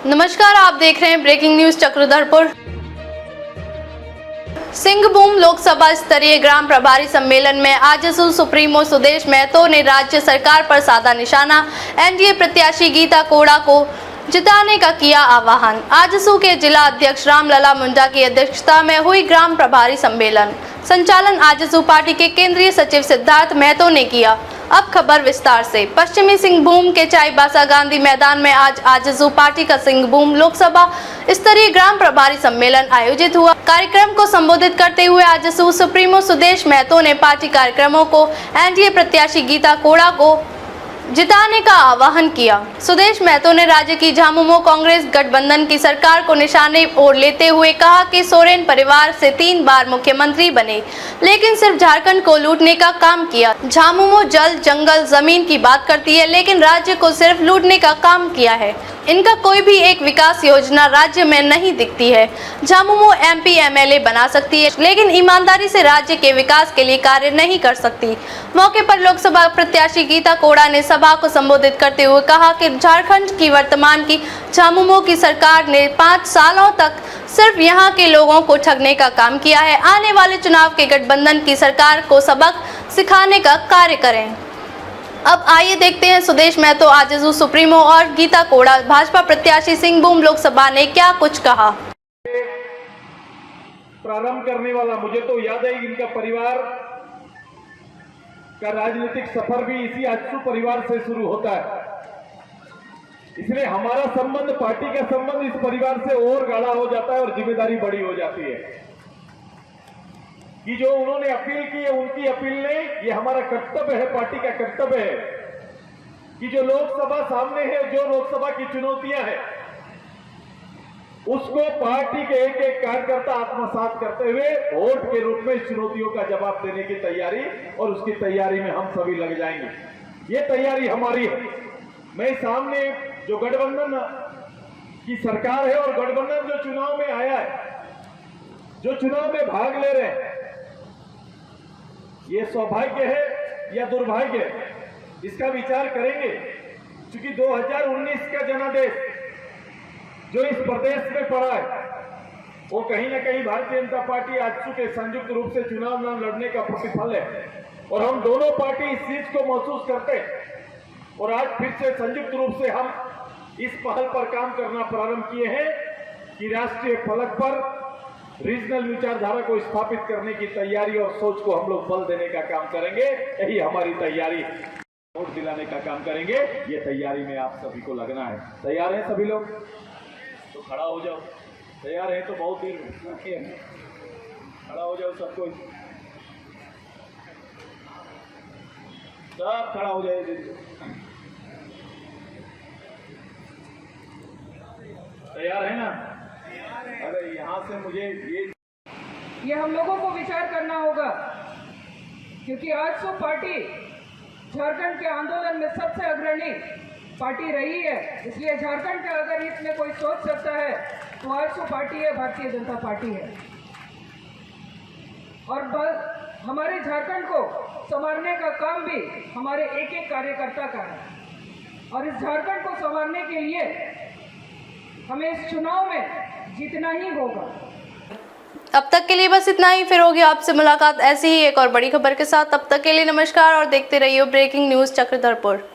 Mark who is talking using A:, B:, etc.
A: नमस्कार, आप देख रहे हैं ब्रेकिंग न्यूज चक्रधरपुर। सिंहभूम लोकसभा स्तरीय ग्राम प्रभारी सम्मेलन में आजसू सुप्रीमो सुदेश महतो ने राज्य सरकार पर साधा निशाना। एनडीए प्रत्याशी गीता कोड़ा को जिताने का किया आह्वान। आजसू के जिला अध्यक्ष रामलला मुंडा की अध्यक्षता में हुई ग्राम प्रभारी सम्मेलन संचालन आजसू पार्टी के केंद्रीय सचिव सिद्धार्थ महतो ने किया। अब खबर विस्तार से। पश्चिमी सिंहभूम के चाईबासा गांधी मैदान में आज आजसू पार्टी का सिंहभूम लोकसभा स्तरीय ग्राम प्रभारी सम्मेलन आयोजित हुआ। कार्यक्रम को संबोधित करते हुए आजसू सुप्रीमो सुदेश महतो ने पार्टी कार्यक्रमों को एनडीए प्रत्याशी गीता कोड़ा को जिताने का आह्वान किया। सुदेश महतो ने राज्य की झामुमो कांग्रेस गठबंधन की सरकार को निशाने ओर लेते हुए कहा कि सोरेन परिवार से 3 बार मुख्यमंत्री बने, लेकिन सिर्फ झारखंड को लूटने का काम किया। झामुमो जल, जंगल, जमीन की बात करती है, लेकिन राज्य को सिर्फ लूटने का काम किया है। इनका कोई भी एक विकास योजना राज्य में नहीं दिखती है। झामुमो एमपी एमएलए बना सकती है, लेकिन ईमानदारी से राज्य के विकास के लिए कार्य नहीं कर सकती। मौके पर लोकसभा प्रत्याशी गीता कोड़ा ने सभा को संबोधित करते हुए कहा कि झारखंड की वर्तमान की झामुमो की सरकार ने 5 सालों तक सिर्फ यहां के लोगों को ठगने का काम किया है। आने वाले चुनाव के गठबंधन की सरकार को सबक सिखाने का कार्य करें। अब आइए देखते हैं सुदेश महतो आजसू सुप्रीमो और गीता कोड़ा भाजपा प्रत्याशी सिंहभूम लोकसभा ने क्या कुछ कहा।
B: प्रारंभ करने वाला, मुझे तो याद है इनका परिवार का राजनीतिक सफर भी इसी आजसू परिवार से शुरू होता है। इसलिए हमारा संबंध, पार्टी का संबंध इस परिवार से और गाढ़ा हो जाता है और जिम्मेदारी बड़ी हो जाती है कि जो उन्होंने अपील की है, उनकी अपील नहीं, ये हमारा कर्तव्य है, पार्टी का कर्तव्य है कि जो लोकसभा सामने है, जो लोकसभा की चुनौतियां हैं, उसको पार्टी के एक एक कार्यकर्ता आत्मसात करते हुए वोट के रूप में चुनौतियों का जवाब देने की तैयारी, और उसकी तैयारी में हम सभी लग जाएंगे। ये तैयारी हमारी है। मैं सामने जो गठबंधन की सरकार है और गठबंधन जो चुनाव में आया है, जो चुनाव में भाग ले रहे हैं, ये सौभाग्य है या दुर्भाग्य है, इसका विचार करेंगे। क्योंकि 2019 का जनादेश जो इस प्रदेश में पड़ा है, वो कहीं ना कहीं भारतीय जनता पार्टी आजसू के संयुक्त रूप से चुनाव न लड़ने का प्रतिफल है, और हम दोनों पार्टी इस चीज को महसूस करते हैं। और आज फिर से संयुक्त रूप से हम इस पहल पर काम करना प्रारंभ किए हैं कि राष्ट्रीय फलक पर रीजनल विचारधारा को स्थापित करने की तैयारी और सोच को हम लोग बल देने का काम करेंगे। यही हमारी तैयारी, वोट दिलाने का काम करेंगे। ये तैयारी में आप सभी को लगना है। तैयार हैं सभी लोग? तो खड़ा हो जाओ। तैयार है तो बहुत देर खड़ा हो जाओ सबको, सब खड़ा हो जाए। तैयार है ना? अगर यहाँ से मुझे
C: ये हम लोगों को विचार करना होगा, क्योंकि आजसू पार्टी झारखंड के आंदोलन में सबसे अग्रणी पार्टी रही है। इसलिए झारखंड के अगर हित में कोई सोच सकता है तो आजसू पार्टी है, भारतीय जनता पार्टी है। और हमारे झारखंड को संवारने का काम भी हमारे एक एक कार्यकर्ता का है, और इस झारखंड को संवारने के लिए हमें इस चुनाव में जीतना ही होगा।
A: अब तक के लिए बस इतना ही। फिर होगी आपसे मुलाकात ऐसी ही एक और बड़ी खबर के साथ। तब तक के लिए नमस्कार और देखते रहिए ब्रेकिंग न्यूज चक्रधरपुर।